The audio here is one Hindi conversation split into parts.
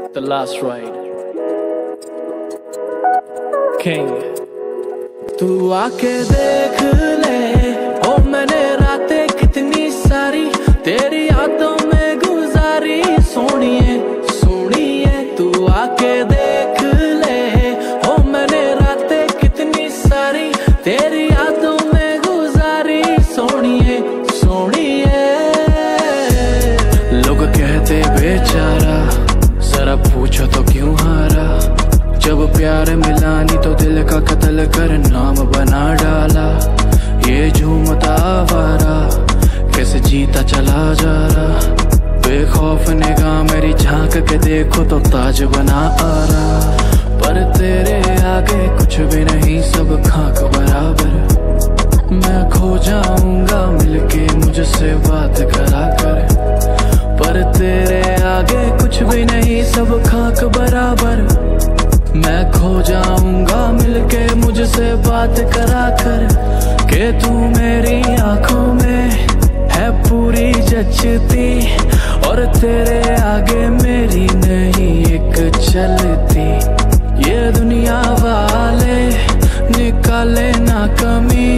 The last ride. King. तू आके देख ले, ओ मैंने रातें कितनी सारी तेरी यादों में गुजारी। सोनिए सोनिए तू आके देख ले, ओ मैंने रातें कितनी सारी तेरी यादों में गुजारी। सोनिए सोनिए लोग कहते बेचारा, जरा पूछो तो क्यों हारा। जब प्यार मिला नहीं तो दिल का कत्ल कर नाम बना डाला। ये झूमता आवारा कैसे जीता चला जा रहा। बेखौफ निगाह मेरी झांक के देखो तो ताज बना आ रहा। पर तेरे आगे कुछ भी नहीं, सब खाक बराबर। मैं खो जाऊंगा मिलके मुझसे बात करा कर। पर तेरे आगे कुछ भी नहीं, सब खाक बराबर। मैं खो जाऊंगा मिलके मुझसे बात करा कर। के तू मेरी आंखों में है पूरी जचती, और तेरे आगे मेरी नहीं एक चलती। ये दुनिया वाले निकाले ना कमी,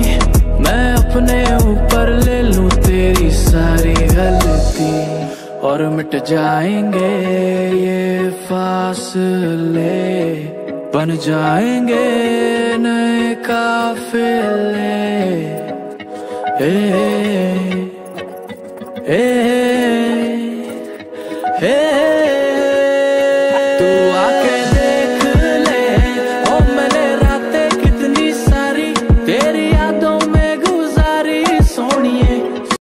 मैं अपने ऊपर ले लूं तेरी सारी गलती। और मिट जाएंगे ये फासले, बन जाएंगे नए काफिले। ए, ए, ए, ए,